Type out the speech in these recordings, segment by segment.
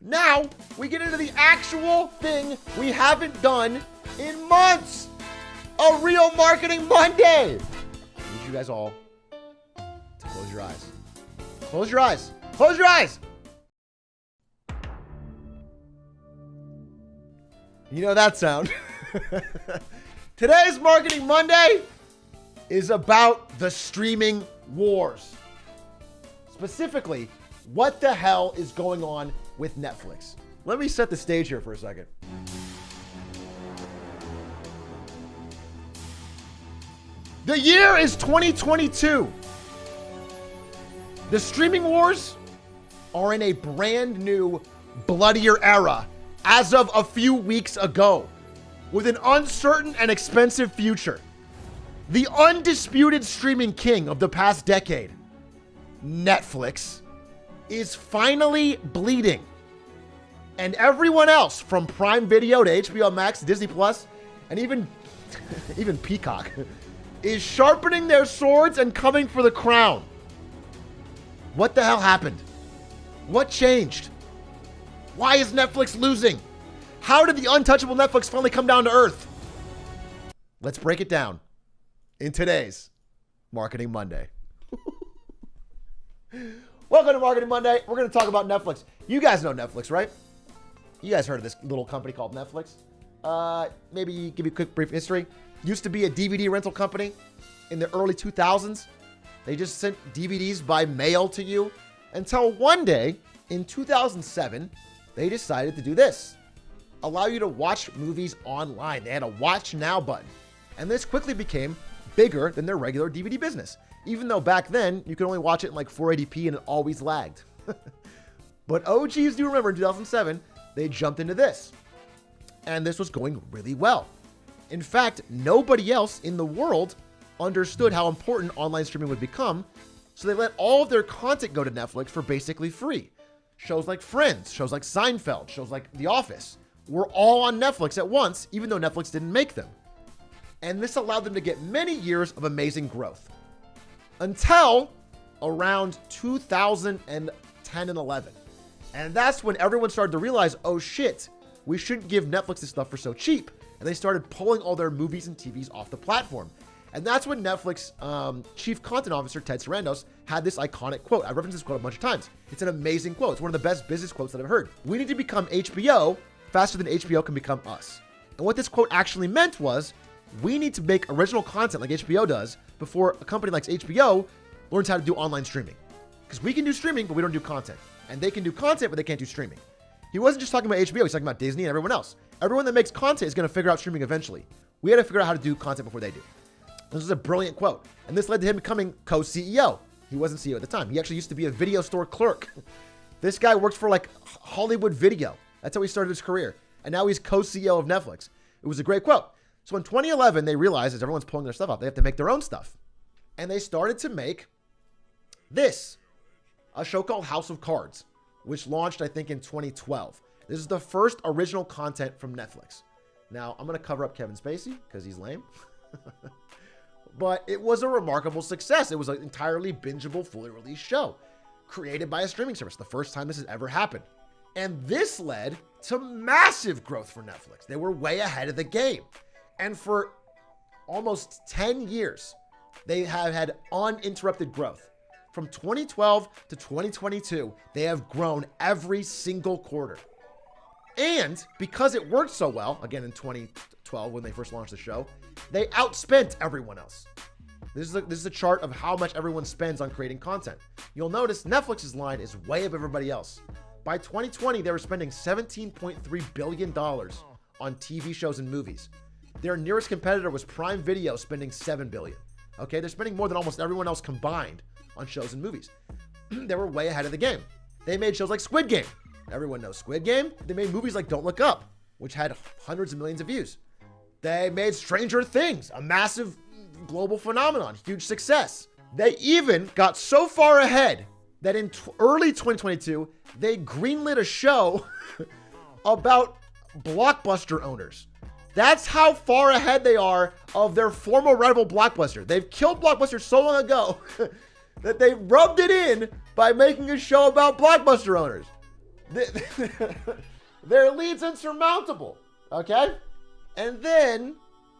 Now, we get into the actual thing we haven't done in months. A real Marketing Monday. I need you guys all to close your eyes. Close your eyes. Close your eyes. You know that sound. Today's Marketing Monday is about the streaming wars. Specifically, what the hell is going on with Netflix? Let me set the stage here for a second. The year is 2022. The streaming wars are in a brand new, bloodier era as of a few weeks ago, with an uncertain and expensive future. The undisputed streaming king of the past decade, Netflix, is finally bleeding. And everyone else from Prime Video to HBO Max, Disney Plus, and even Peacock is sharpening their swords and coming for the crown. What the hell happened? What changed? Why is Netflix losing? How did the untouchable Netflix finally come down to earth? Let's break it down in today's Marketing Monday. Welcome to Marketing Monday. We're going to talk about Netflix. You guys know Netflix, right? You guys heard of this little company called Netflix? Maybe give you a quick brief history. Used to be a DVD rental company in the early 2000s. They just sent DVDs by mail to you until one day in 2007, they decided to do this. Allow you to watch movies online. They had a Watch Now button. And this quickly became bigger than their regular DVD business. Even though back then, you could only watch it in like 480p and it always lagged. But OGs do remember in 2007, they jumped into this. And this was going really well. In fact, nobody else in the world understood how important online streaming would become, so they let all of their content go to Netflix for basically free. Shows like Friends, shows like Seinfeld, shows like The Office were all on Netflix at once, even though Netflix didn't make them. And this allowed them to get many years of amazing growth. Until around 2010 and 11. And that's when everyone started to realize, oh shit, we shouldn't give Netflix this stuff for so cheap. And they started pulling all their movies and TVs off the platform. And that's when Netflix Chief Content Officer Ted Sarandos had this iconic quote. I referenced this quote a bunch of times. It's an amazing quote. It's one of the best business quotes that I've heard. We need to become HBO faster than HBO can become us. And what this quote actually meant was, we need to make original content like HBO does before a company like HBO learns how to do online streaming. Because we can do streaming, but we don't do content. And they can do content, but they can't do streaming. He wasn't just talking about HBO, he's talking about Disney and everyone else. Everyone that makes content is going to figure out streaming eventually. We had to figure out how to do content before they do. This is a brilliant quote. And this led to him becoming co-CEO. He wasn't CEO at the time. He actually used to be a video store clerk. This guy worked for like Hollywood Video. That's how he started his career. And now he's co-CEO of Netflix. It was a great quote. So in 2011, they realized as everyone's pulling their stuff out, they have to make their own stuff. And they started to make this, a show called House of Cards, which launched, I think, in 2012. This is the first original content from Netflix. Now, I'm going to cover up Kevin Spacey because he's lame. But it was a remarkable success. It was an entirely bingeable, fully released show created by a streaming service. The first time this has ever happened. And this led to massive growth for Netflix. They were way ahead of the game. And for almost 10 years, they have had uninterrupted growth. From 2012 to 2022, they have grown every single quarter. And because it worked so well, again in 2012 when they first launched the show, they outspent everyone else. This is a chart of how much everyone spends on creating content. You'll notice Netflix's line is way above everybody else. By 2020, they were spending $17.3 billion on TV shows and movies. Their nearest competitor was Prime Video, spending $7 billion. Okay, they're spending more than almost everyone else combined on shows and movies. They were way ahead of the game. They made shows like Squid Game. Everyone knows Squid Game. They made movies like Don't Look Up, which had hundreds of millions of views. They made Stranger Things, a massive global phenomenon, huge success. They even got so far ahead that in early 2022, they greenlit a show about Blockbuster owners. That's how far ahead they are of their former rival Blockbuster. They've killed Blockbuster so long ago that they rubbed it in by making a show about Blockbuster owners. Their lead's insurmountable, okay? And then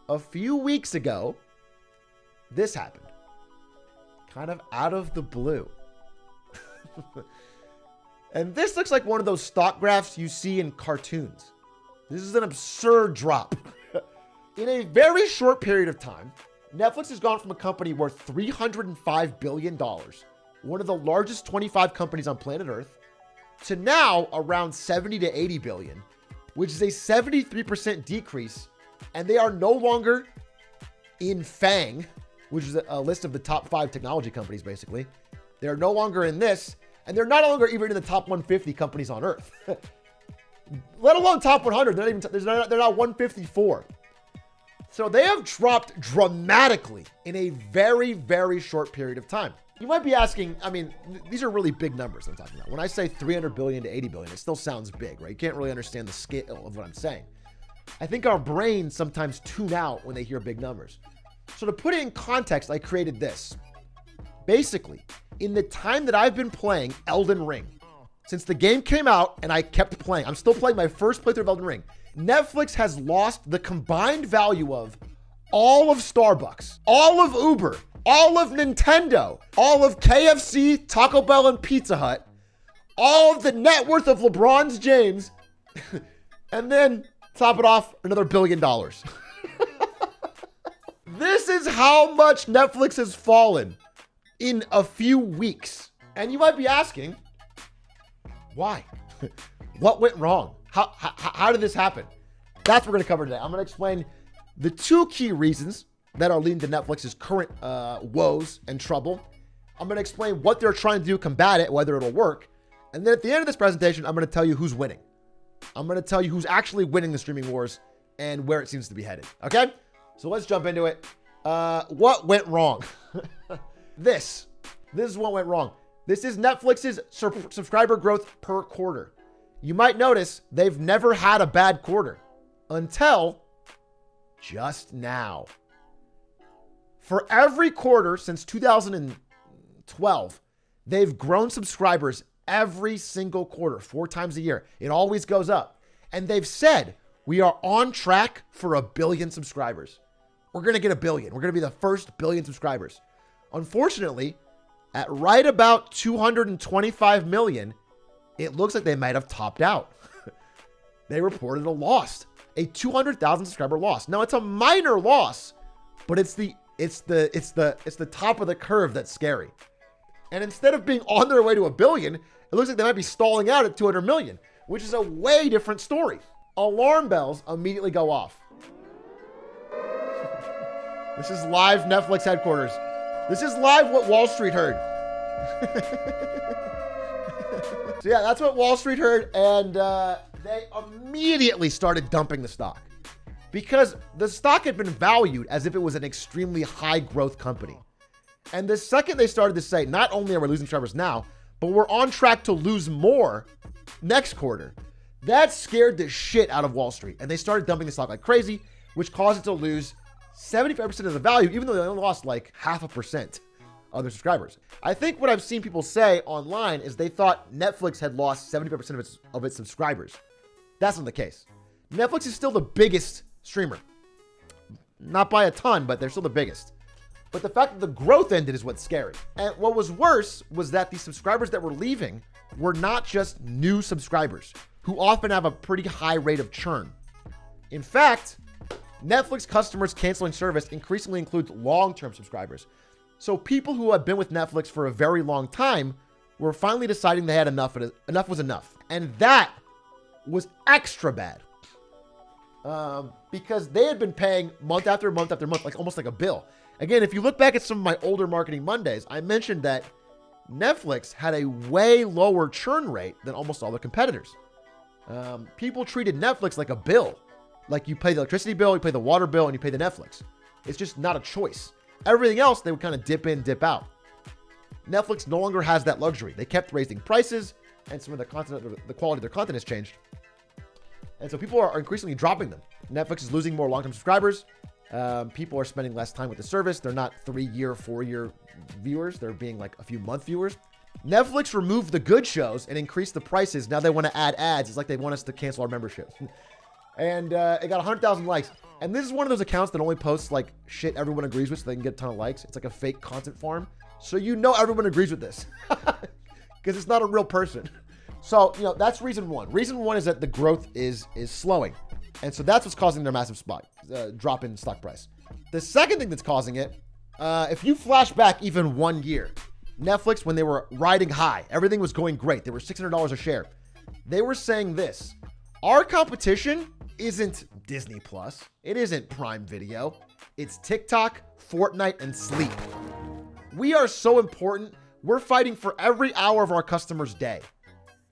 a few weeks ago, this happened. Kind of out of the blue. And this looks like one of those stock graphs you see in cartoons. This is an absurd drop. In a very short period of time, Netflix has gone from a company worth $305 billion, one of the largest 25 companies on planet Earth, to now around 70 to 80 billion, which is a 73% decrease. And they are no longer in FANG, which is a list of the top 5 technology companies, basically. They're no longer in this, and they're no longer even in the top 150 companies on Earth. Let alone top 100. They're not 154. So they have dropped dramatically in a very, very short period of time. You might be asking, I mean, these are really big numbers I'm talking about. When I say 300 billion to 80 billion, it still sounds big, right? You can't really understand the scale of what I'm saying. I think our brains sometimes tune out when they hear big numbers. So to put it in context, I created this. Basically, in the time that I've been playing Elden Ring, since the game came out and I kept playing, I'm still playing my first playthrough of Elden Ring, Netflix has lost the combined value of all of Starbucks, all of Uber, all of Nintendo, all of KFC, Taco Bell, and Pizza Hut, all of the net worth of LeBron James, and then top it off, another $1 billion. This is how much Netflix has fallen in a few weeks. And you might be asking, why? What went wrong? How did this happen? That's what we're going to cover today. I'm going to explain the 2 key reasons that are leading to Netflix's current woes and trouble. I'm going to explain what they're trying to do to combat it, whether it'll work. And then at the end of this presentation, I'm going to tell you who's winning. I'm going to tell you who's actually winning the streaming wars and where it seems to be headed. Okay? So let's jump into it. What went wrong? This is what went wrong. This is Netflix's subscriber growth per quarter. You might notice they've never had a bad quarter until just now. For every quarter since 2012, they've grown subscribers every single quarter, 4 times a year. It always goes up. And they've said, we are on track for 1 billion subscribers. We're going to get 1 billion. We're going to be the first 1 billion subscribers. Unfortunately, at right about 225 million, it looks like they might have topped out. They reported a loss, a 200,000 subscriber loss. Now it's a minor loss, but it's the top of the curve that's scary. And instead of being on their way to 1 billion, it looks like they might be stalling out at 200 million, which is a way different story. Alarm bells immediately go off. This is live Netflix headquarters. This is live what Wall Street heard. So yeah, that's what Wall Street heard, and they immediately started dumping the stock because the stock had been valued as if it was an extremely high growth company. And the second they started to say, not only are we losing subscribers now, but we're on track to lose more next quarter, that scared the shit out of Wall Street. And they started dumping the stock like crazy, which caused it to lose 75% of the value, even though they only lost like 0.5% of their subscribers. I think what I've seen people say online is they thought Netflix had lost 75% of its subscribers. That's not the case. Netflix is still the biggest streamer. Not by a ton, but they're still the biggest. But the fact that the growth ended is what's scary. And what was worse was that the subscribers that were leaving were not just new subscribers, who often have a pretty high rate of churn. In fact, Netflix customers canceling service increasingly includes long-term subscribers. So people who have been with Netflix for a very long time were finally deciding they had enough. Enough was enough. And that was extra bad. Because they had been paying month after month after month, like almost like a bill. Again, if you look back at some of my older Marketing Mondays, I mentioned that Netflix had a way lower churn rate than almost all their competitors. People treated Netflix like a bill. Like you pay the electricity bill, you pay the water bill, and you pay the Netflix. It's just not a choice. Everything else, they would kind of dip in, dip out. Netflix no longer has that luxury. They kept raising prices, and some of the quality of their content has changed. And so people are increasingly dropping them. Netflix is losing more long-term subscribers. People are spending less time with the service. They're not 3-year, 4-year viewers. They're being like a few month viewers. Netflix removed the good shows and increased the prices. Now they want to add ads. It's like they want us to cancel our membership. And it got 100,000 likes. And this is one of those accounts that only posts like shit everyone agrees with so they can get a ton of likes. It's like a fake content farm. So you know everyone agrees with this because it's not a real person. So, that's reason one. Reason one is that the growth is slowing. And so that's what's causing their massive drop in stock price. The second thing that's causing it, if you flash back even 1 year, Netflix, when they were riding high, everything was going great. They were $600 a share. They were saying this: our competition isn't Disney Plus. It isn't Prime Video. It's TikTok, Fortnite, and sleep. We are so important. We're fighting for every hour of our customers' day.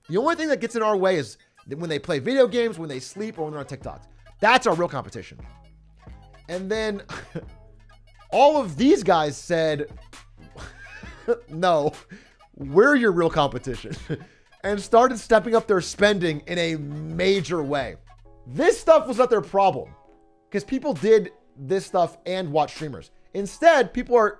The only thing that gets in our way is when they play video games, when they sleep, or when they're on TikTok. That's our real competition. And then all of these guys said, no, we're your real competition, and started stepping up their spending in a major way. This stuff was not their problem because people did this stuff and watch streamers. Instead, people are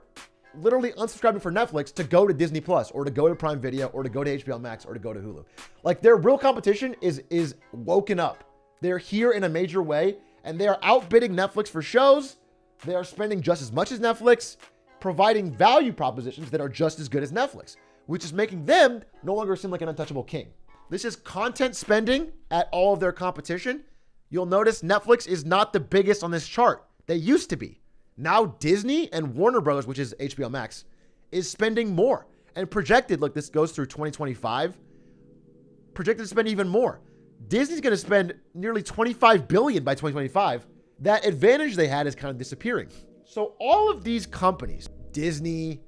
literally unsubscribing for Netflix to go to Disney Plus or to go to Prime Video or to go to HBO Max or to go to Hulu. Like, their real competition is woken up. They're here in a major way, and they are outbidding Netflix for shows. They are spending just as much as Netflix, providing value propositions that are just as good as Netflix, which is making them no longer seem like an untouchable king. This is content spending at all of their competition. You'll notice Netflix is not the biggest on this chart. They used to be. Now Disney and Warner Bros., which is HBO Max, is spending more and projected, look, this goes through 2025, projected to spend even more. Disney's going to spend nearly $25 billion by 2025. That advantage they had is kind of disappearing. So all of these companies, Disney,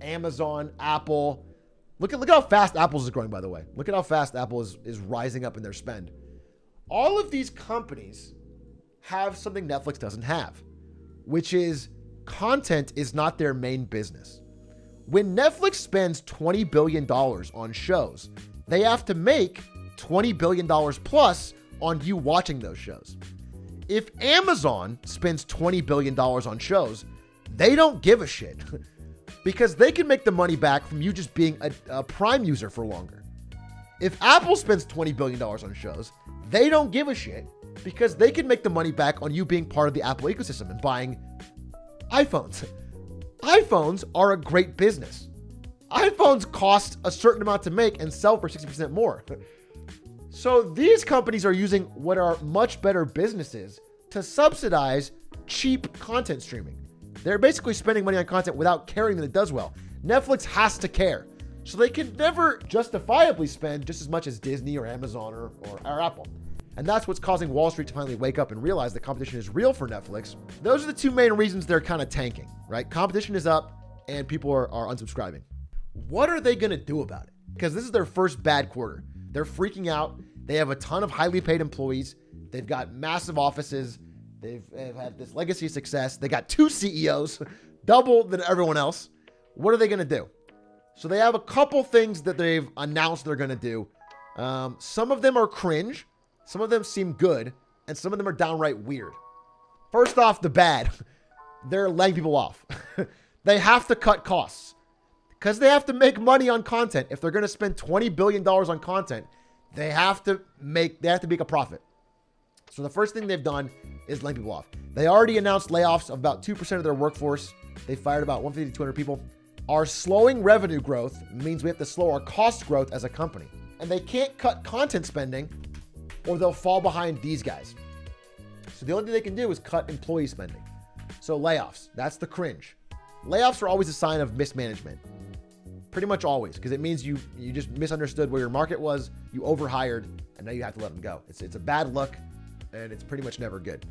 Amazon, Apple, look at how fast Apple's is growing, by the way. Look at how fast Apple is rising up in their spend. All of these companies have something Netflix doesn't have, which is content is not their main business. When Netflix spends $20 billion on shows, they have to make $20 billion plus on you watching those shows. If Amazon spends $20 billion on shows, they don't give a shit because they can make the money back from you just being a Prime user for longer. If Apple spends $20 billion on shows, they don't give a shit because they can make the money back on you being part of the Apple ecosystem and buying iPhones. iPhones are a great business. iPhones cost a certain amount to make and sell for 60% more. So these companies are using what are much better businesses to subsidize cheap content streaming. They're basically spending money on content without caring that it does well. Netflix has to care. So they can never justifiably spend just as much as Disney or Amazon or Apple. And that's what's causing Wall Street to finally wake up and realize the competition is real for Netflix. Those are the two main reasons they're kind of tanking, right? Competition is up and people are unsubscribing. What are they going to do about it? Because this is their first bad quarter. They're freaking out. They have a ton of highly paid employees. They've got massive offices. They've had this legacy of success. They got 2 CEOs, double than everyone else. What are they going to do? So they have a couple things that they've announced they're going to do. Some of them are cringe. Some of them seem good. And some of them are downright weird. First off, the bad. They're laying people off. They have to cut costs because they have to make money on content. If they're going to spend $20 billion on content, they have to make a profit. So the first thing they've done is laying people off. They already announced layoffs of about 2% of their workforce. They fired about 150 to 200 people. Our slowing revenue growth means we have to slow our cost growth as a company. And they can't cut content spending or they'll fall behind these guys. So the only thing they can do is cut employee spending. So layoffs, that's the cringe. Layoffs are always a sign of mismanagement. Pretty much always, because it means you just misunderstood where your market was, you overhired, and now you have to let them go. It's a bad look, and it's pretty much never good.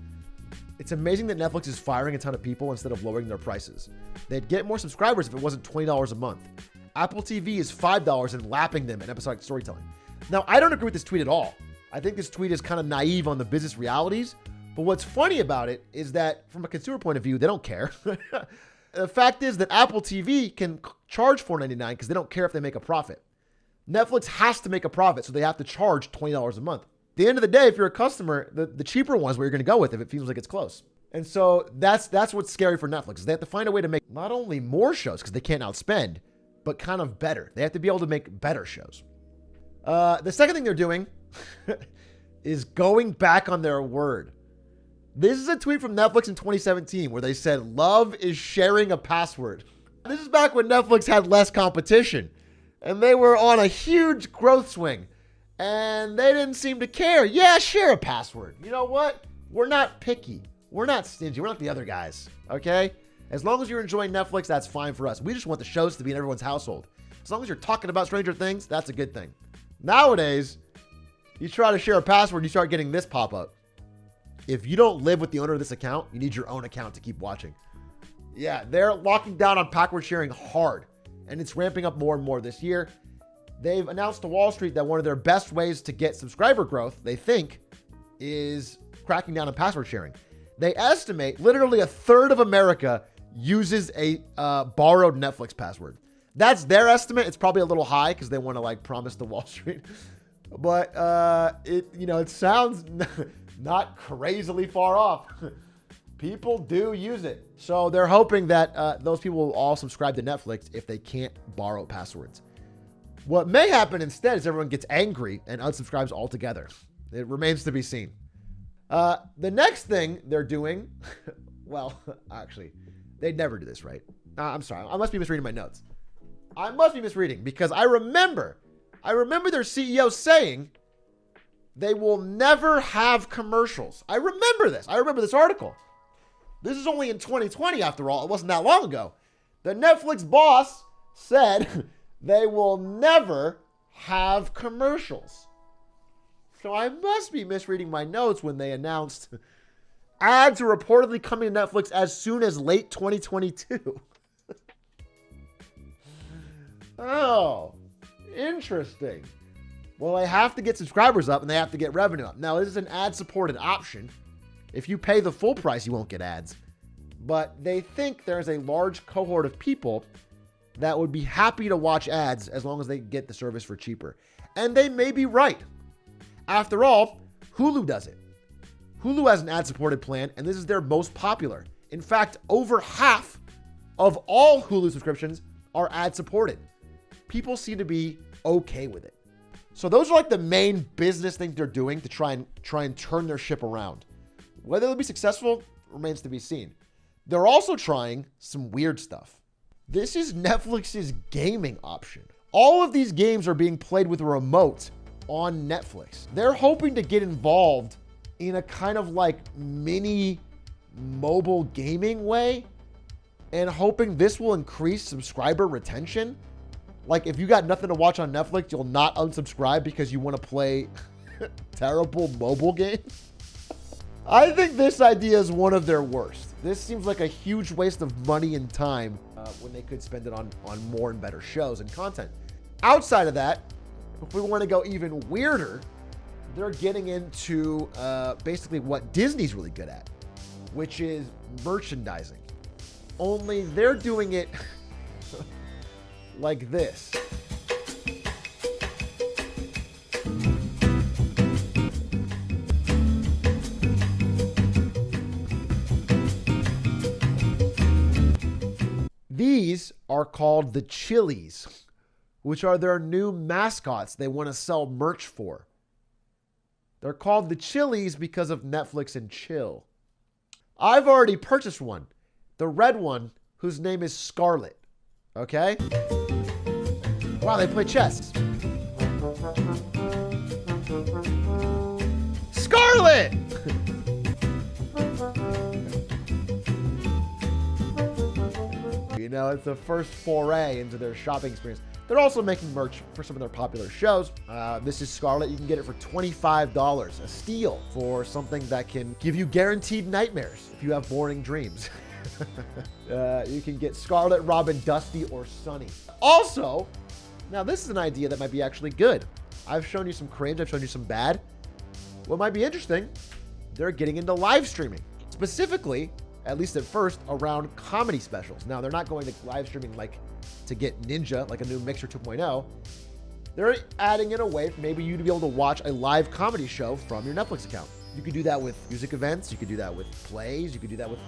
It's amazing that Netflix is firing a ton of people instead of lowering their prices. They'd get more subscribers if it wasn't $20 a month. Apple TV is $5 and lapping them in episodic storytelling. Now, I don't agree with this tweet at all. I think this tweet is kind of naive on the business realities, but what's funny about it is that from a consumer point of view, they don't care. The fact is that Apple TV can charge $4.99 because they don't care if they make a profit. Netflix has to make a profit, so they have to charge $20 a month. At the end of the day, if you're a customer, the cheaper one is where you're going to go with if it feels like it's close. And so that's what's scary for Netflix is they have to find a way to make not only more shows because they can't outspend, but kind of better. They have to be able to make better shows. The second thing they're doing is going back on their word. This is a tweet from Netflix in 2017 where they said, "Love is sharing a password." This is back when Netflix had less competition and they were on a huge growth swing and they didn't seem to care. Yeah, share a password. You know what? We're not picky. We're not stingy. We're not the other guys. Okay? As long as you're enjoying Netflix, that's fine for us. We just want the shows to be in everyone's household. As long as you're talking about Stranger Things, that's a good thing. Nowadays, you try to share a password, you start getting this pop-up. If you don't live with the owner of this account, you need your own account to keep watching. Yeah, they're locking down on password sharing hard, and it's ramping up more and more this year. They've announced to Wall Street that one of their best ways to get subscriber growth, they think, is cracking down on password sharing. They estimate literally a third of America uses a borrowed Netflix password. That's their estimate. It's probably a little high because they want to like promise the Wall Street, but it sounds not crazily far off. People do use it. So they're hoping that those people will all subscribe to Netflix if they can't borrow passwords. What may happen instead is everyone gets angry and unsubscribes altogether. It remains to be seen. The next thing they're doing, well, actually, they'd never do this, right? I'm sorry. I must be misreading my notes. I must be misreading because I remember their CEO saying they will never have commercials. I remember this. I remember this article. This is only in 2020 after all. It wasn't that long ago. The Netflix boss said they will never have commercials. So I must be misreading my notes when they announced ads are reportedly coming to Netflix as soon as late 2022. Oh, interesting. Well, they have to get subscribers up and they have to get revenue up. Now, this is an ad-supported option. If you pay the full price, you won't get ads. But they think there's a large cohort of people that would be happy to watch ads as long as they get the service for cheaper. And they may be right. After all, Hulu does it. Hulu has an ad-supported plan, and this is their most popular. In fact, over half of all Hulu subscriptions are ad-supported. People seem to be okay with it. So those are like the main business things they're doing to try and turn their ship around. Whether they'll be successful remains to be seen. They're also trying some weird stuff. This is Netflix's gaming option. All of these games are being played with a remote on Netflix. They're hoping to get involved in a kind of like mini mobile gaming way and hoping this will increase subscriber retention. Like if you got nothing to watch on Netflix, you'll not unsubscribe because you want to play terrible mobile games. I think this idea is one of their worst. This seems like a huge waste of money and time when they could spend it on more and better shows and content. Outside of that, if we want to go even weirder, they're getting into basically what Disney's really good at, which is merchandising. Only they're doing it like this. These are called the Chilies, which are their new mascots they want to sell merch for. They're called the Chilies because of Netflix and chill. I've already purchased one, the red one, whose name is Scarlet. Okay? Wow, they play chess. Scarlet! You know, it's the first foray into their shopping experience. They're also making merch for some of their popular shows. This is Scarlet. You can get it for $25, a steal for something that can give you guaranteed nightmares if you have boring dreams. You can get Scarlet, Robin, Dusty, or Sunny. Also, now this is an idea that might be actually good. I've shown you some cringe. I've shown you some bad. What might be interesting, they're getting into live streaming. Specifically, at least at first, around comedy specials. Now, they're not going to live streaming like to get Ninja, like a new Mixer 2.0. They're adding in a way for maybe you to be able to watch a live comedy show from your Netflix account. You could do that with music events. You could do that with plays. You could do that with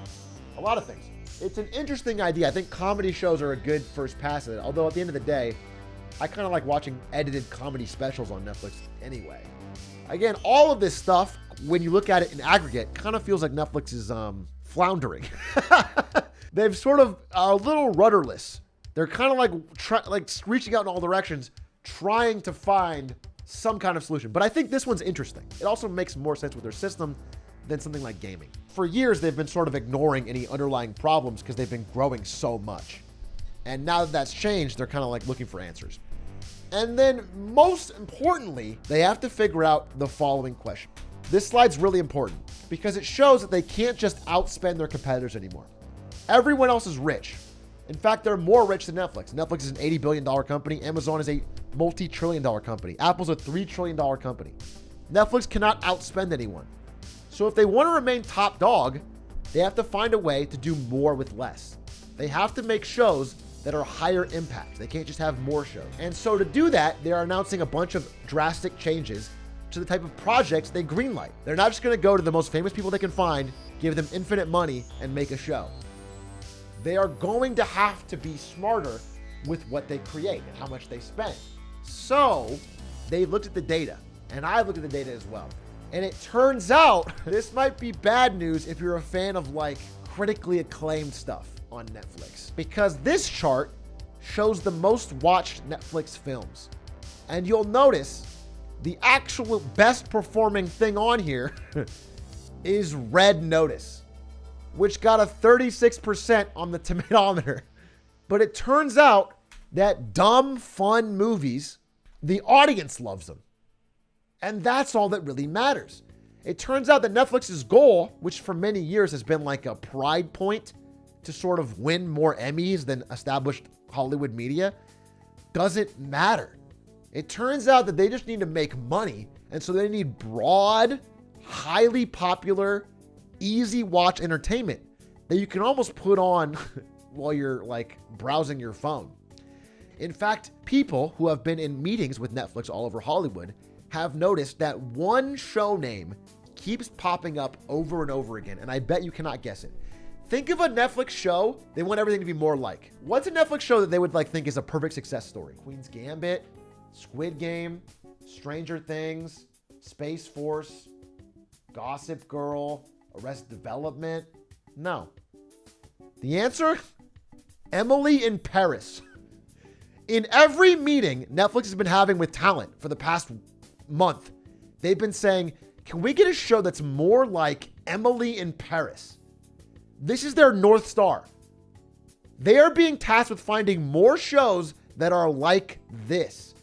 A lot of things. It's an interesting idea. I think comedy shows are a good first pass at it. Although at the end of the day, I kind of like watching edited comedy specials on Netflix anyway. Again, all of this stuff, when you look at it in aggregate, kind of feels like Netflix is floundering. They've sort of are a little rudderless. They're kind of like reaching out in all directions, trying to find some kind of solution. But I think this one's interesting. It also makes more sense with their system than something like gaming. For years, they've been sort of ignoring any underlying problems because they've been growing so much. And now that that's changed, they're kind of like looking for answers. And then most importantly, they have to figure out the following question. This slide's really important because it shows that they can't just outspend their competitors anymore. Everyone else is rich. In fact, they're more rich than Netflix. Netflix is an $80 billion company. Amazon is a multi-trillion-dollar company. Apple's a $3 trillion company. Netflix cannot outspend anyone. So if they want to remain top dog, they have to find a way to do more with less. They have to make shows that are higher impact. They can't just have more shows. And so to do that, they are announcing a bunch of drastic changes to the type of projects they greenlight. They're not just going to go to the most famous people they can find, give them infinite money, and make a show. They are going to have to be smarter with what they create and how much they spend. So they've looked at the data, and I've looked at the data as well. And it turns out this might be bad news if you're a fan of like critically acclaimed stuff on Netflix, because this chart shows the most watched Netflix films. And you'll notice the actual best performing thing on here is Red Notice, which got a 36% on the tomatometer. But it turns out that dumb, fun movies, the audience loves them. And that's all that really matters. It turns out that Netflix's goal, which for many years has been like a pride point to sort of win more Emmys than established Hollywood media, doesn't matter. It turns out that they just need to make money. And so they need broad, highly popular, easy watch entertainment that you can almost put on while you're like browsing your phone. In fact, people who have been in meetings with Netflix all over Hollywood have noticed that one show name keeps popping up over and over again, and I bet you cannot guess it. Think of a Netflix show they want everything to be more like. What's a Netflix show that they would like think is a perfect success story? Queen's Gambit, Squid Game, Stranger Things, Space Force, Gossip Girl, Arrested Development? No. The answer? Emily in Paris. In every meeting Netflix has been having with talent for the past month, they've been saying, can we get a show that's more like Emily in Paris? This is their North Star. They are being tasked with finding more shows that are like this.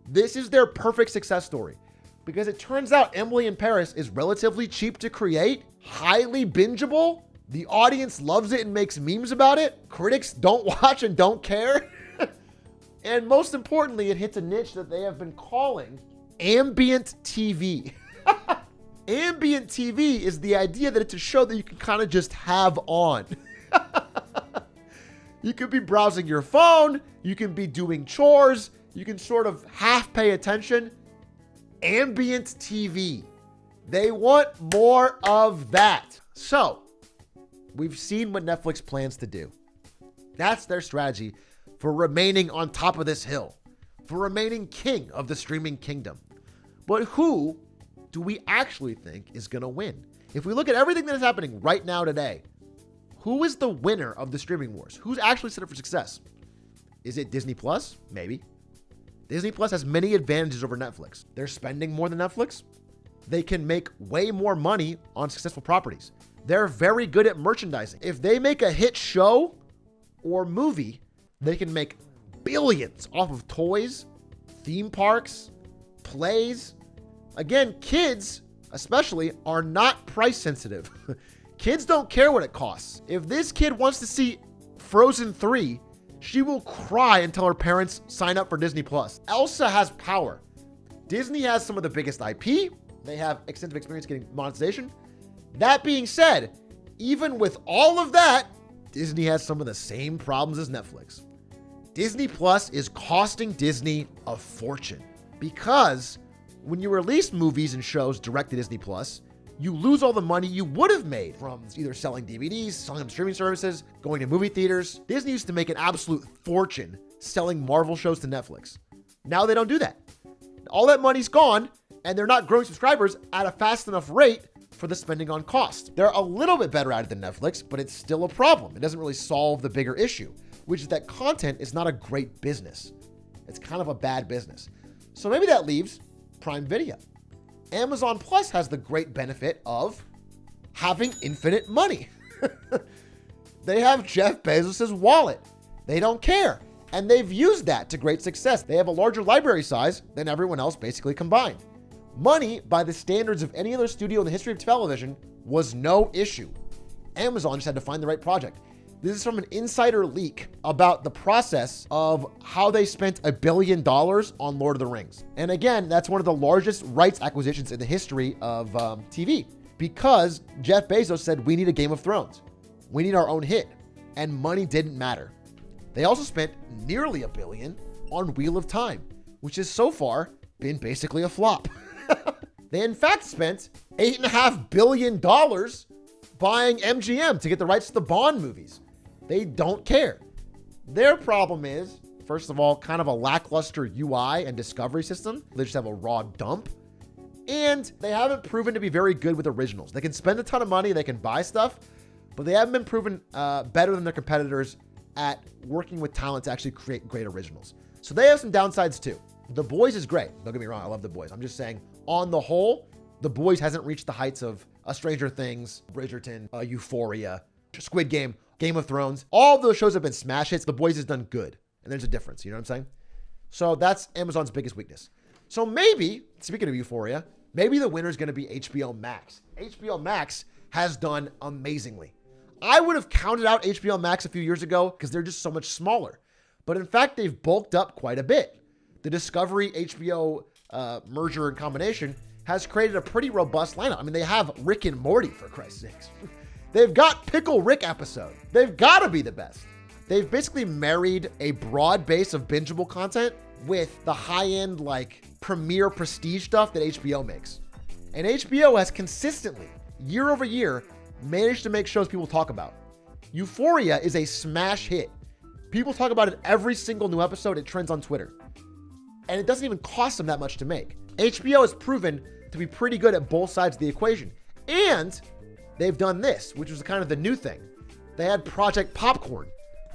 This is their perfect success story because it turns out Emily in Paris is relatively cheap to create, highly bingeable. The audience loves it and makes memes about it. Critics don't watch and don't care. And most importantly, it hits a niche that they have been calling ambient TV. Ambient TV is the idea that it's a show that you can kind of just have on. You could be browsing your phone. You can be doing chores. You can sort of half pay attention. Ambient TV. They want more of that. So we've seen what Netflix plans to do. That's their strategy for remaining on top of this hill, for remaining king of the streaming kingdom. But who do we actually think is going to win? If we look at everything that is happening right now today, who is the winner of the streaming wars? Who's actually set up for success? Is it Disney Plus? Maybe. Disney Plus has many advantages over Netflix. They're spending more than Netflix. They can make way more money on successful properties. They're very good at merchandising. If they make a hit show or movie, they can make billions off of toys, theme parks, plays. Again, kids, especially, are not price sensitive. Kids don't care what it costs. If this kid wants to see Frozen 3, she will cry until her parents sign up for Disney Plus. Elsa has power. Disney has some of the biggest IP. They have extensive experience getting monetization. That being said, even with all of that, Disney has some of the same problems as Netflix. Disney Plus is costing Disney a fortune because when you release movies and shows direct to Disney Plus, You lose all the money you would have made from either selling DVDs, selling them streaming services, going to movie theaters. Disney used to make an absolute fortune selling Marvel shows to Netflix. Now they don't do that. All that money's gone, and they're not growing subscribers at a fast enough rate for the spending on cost. They're a little bit better at it than Netflix, but it's still a problem. It doesn't really solve the bigger issue, which is that content is not a great business. It's kind of a bad business. So maybe that leaves Prime Video. Amazon Plus has the great benefit of having infinite money. They have Jeff Bezos' wallet. They don't care. And they've used that to great success. They have a larger library size than everyone else basically combined. Money, by the standards of any other studio in the history of television, was no issue. Amazon just had to find the right project. This is from an insider leak about the process of how they spent $1 billion on Lord of the Rings. And again, that's one of the largest rights acquisitions in the history of TV, because Jeff Bezos said, we need a Game of Thrones. We need our own hit. And money didn't matter. They also spent nearly $1 billion on Wheel of Time, which has so far been basically a flop. They in fact spent $8.5 billion buying MGM to get the rights to the Bond movies. They don't care. Their problem is, first of all, kind of a lackluster UI and discovery system. They just have a raw dump. And they haven't proven to be very good with originals. They can spend a ton of money, they can buy stuff, but they haven't been proven better than their competitors at working with talent to actually create great originals. So they have some downsides too. The Boys is great. Don't get me wrong, I love The Boys. I'm just saying, on the whole, The Boys hasn't reached the heights of Stranger Things, Bridgerton, Euphoria, Squid Game, Game of Thrones. All of those shows have been smash hits. The Boys has done good. And there's a difference, you know what I'm saying? So that's Amazon's biggest weakness. So maybe, speaking of Euphoria, maybe the winner is going to be HBO Max. HBO Max has done amazingly. I would have counted out HBO Max a few years ago because they're just so much smaller. But in fact, they've bulked up quite a bit. The Discovery HBO merger and combination has created a pretty robust lineup. I mean, they have Rick and Morty, for Christ's sakes. They've got Pickle Rick episode. They've got to be the best. They've basically married a broad base of bingeable content with the high-end, like, premier prestige stuff that HBO makes. And HBO has consistently, year over year, managed to make shows people talk about. Euphoria is a smash hit. People talk about it every single new episode. It trends on Twitter. And it doesn't even cost them that much to make. HBO has proven to be pretty good at both sides of the equation. And they've done this, which was kind of the new thing. They had Project Popcorn,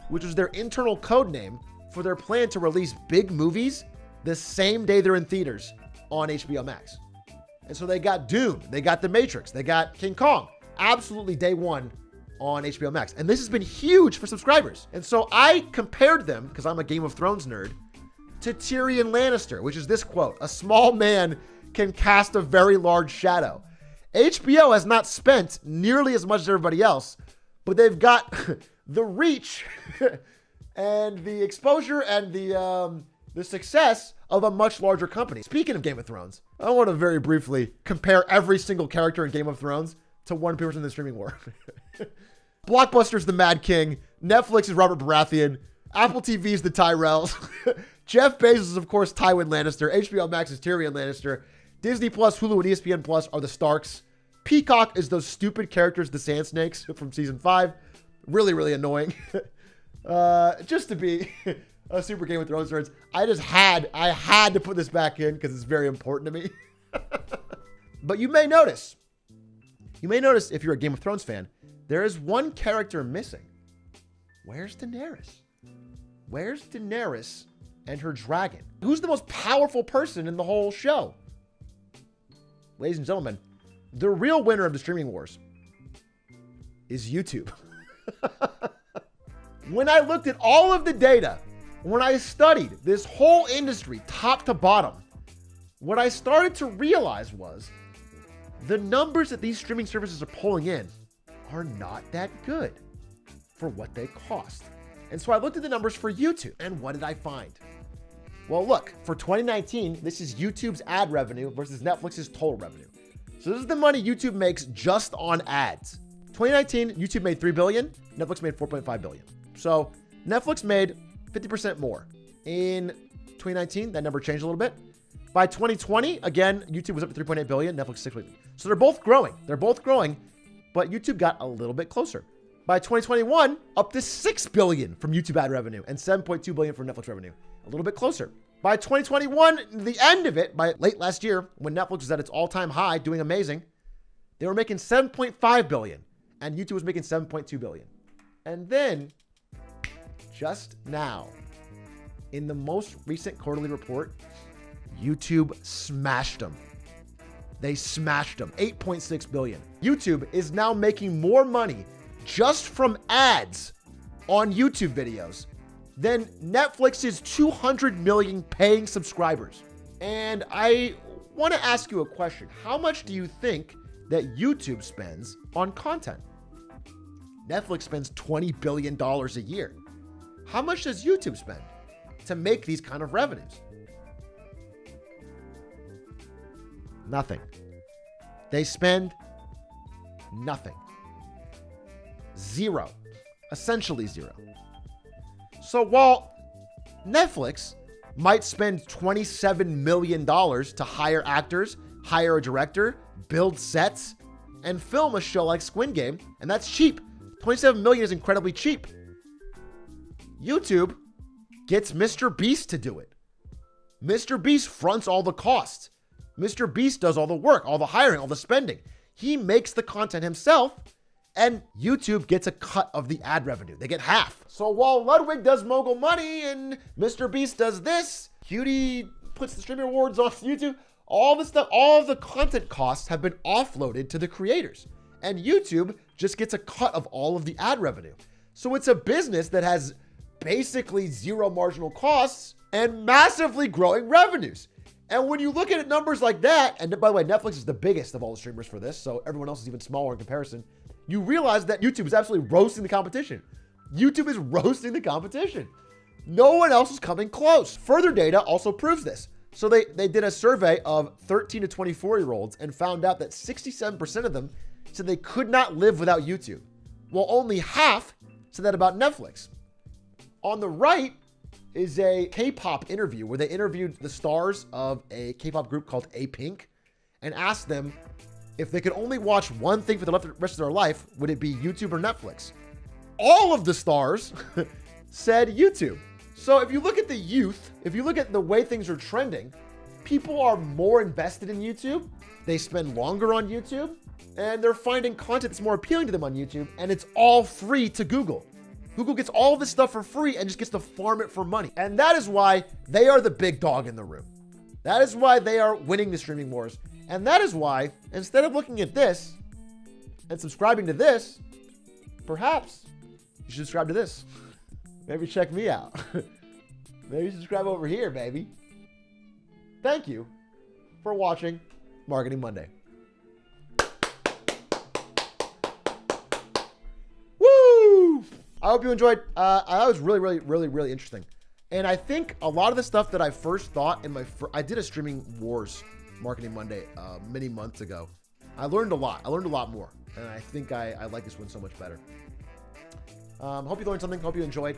which was their internal code name for their plan to release big movies the same day they're in theaters on HBO Max. And so they got Dune, they got The Matrix, they got King Kong, absolutely day one on HBO Max. And this has been huge for subscribers. And so I compared them, because I'm a Game of Thrones nerd, to Tyrion Lannister, which is this quote: "A small man can cast a very large shadow." HBO has not spent nearly as much as everybody else, but they've got the reach and the exposure and the success of a much larger company. Speaking of Game of Thrones, I want to very briefly compare every single character in Game of Thrones to one person in the streaming war. Blockbuster's the Mad King. Netflix is Robert Baratheon. Apple TV is the Tyrells. Jeff Bezos is, of course, Tywin Lannister. HBO Max is Tyrion Lannister. Disney Plus, Hulu, and ESPN Plus are the Starks. Peacock is those stupid characters, the Sand Snakes from season 5. Really, really annoying. Just to be a super Game of Thrones nerd, I had to put this back in because it's very important to me. But you may notice if you're a Game of Thrones fan, there is one character missing. Where's Daenerys? Where's Daenerys and her dragon? Who's the most powerful person in the whole show? Ladies and gentlemen, the real winner of the streaming wars is YouTube. When I looked at all of the data, when I studied this whole industry top to bottom, what I started to realize was the numbers that these streaming services are pulling in are not that good for what they cost. And so I looked at the numbers for YouTube, and what did I find? Well, look, for 2019, this is YouTube's ad revenue versus Netflix's total revenue. So this is the money YouTube makes just on ads. 2019, YouTube made $3 billion, Netflix made $4.5 billion. So Netflix made 50% more. In 2019, that number changed a little bit. By 2020, again, YouTube was up to $3.8 billion, Netflix $6 billion. So they're both growing. They're both growing, but YouTube got a little bit closer. By 2021, up to $6 billion from YouTube ad revenue and $7.2 billion from Netflix revenue. A little bit closer. By 2021, the end of it, by late last year, when Netflix was at its all-time high, doing amazing, they were making $7.5 billion, and YouTube was making $7.2 billion. And then, just now, in the most recent quarterly report, YouTube smashed them. They smashed them, $8.6 billion. YouTube is now making more money just from ads on YouTube videos than Netflix's 200 million paying subscribers. And I want to ask you a question. How much do you think that YouTube spends on content? Netflix spends $20 billion a year. How much does YouTube spend to make these kind of revenues? Nothing. They spend nothing. Zero. Essentially zero. So while Netflix might spend $27 million to hire actors, hire a director, build sets, and film a show like Squid Game, and that's cheap. $27 million is incredibly cheap. YouTube gets Mr. Beast to do it. Mr. Beast fronts all the costs. Mr. Beast does all the work, all the hiring, all the spending. He makes the content himself, and YouTube gets a cut of the ad revenue. They get half. So while Ludwig does mogul money and Mr. Beast does this, Cutie puts the streaming awards on YouTube, all the stuff, all of the content costs have been offloaded to the creators. And YouTube just gets a cut of all of the ad revenue. So it's a business that has basically zero marginal costs and massively growing revenues. And when you look at numbers like that, and by the way, Netflix is the biggest of all the streamers for this, so everyone else is even smaller in comparison, you realize that YouTube is absolutely roasting the competition. YouTube is roasting the competition. No one else is coming close. Further data also proves this. So they did a survey of 13 to 24-year-olds and found out that 67% of them said they could not live without YouTube, while only half said that about Netflix. On the right is a K-pop interview where they interviewed the stars of a K-pop group called A-Pink and asked them if they could only watch one thing for the rest of their life, would it be YouTube or Netflix? All of the stars said YouTube. So if you look at the youth, if you look at the way things are trending, people are more invested in YouTube. They spend longer on YouTube, and they're finding content that's more appealing to them on YouTube, and it's all free to Google. Google gets all this stuff for free and just gets to farm it for money. And that is why they are the big dog in the room. That is why they are winning the streaming wars. And that is why, instead of looking at this and subscribing to this, perhaps you should subscribe to this. Maybe check me out. Maybe subscribe over here, baby. Thank you for watching Marketing Monday. Woo! I hope you enjoyed. I thought it was really interesting. And I think a lot of the stuff that I first thought in I did a Streaming Wars Marketing Monday many months ago. I learned a lot. I learned a lot more. And I think I like this one so much better. Hope you learned something. Hope you enjoyed.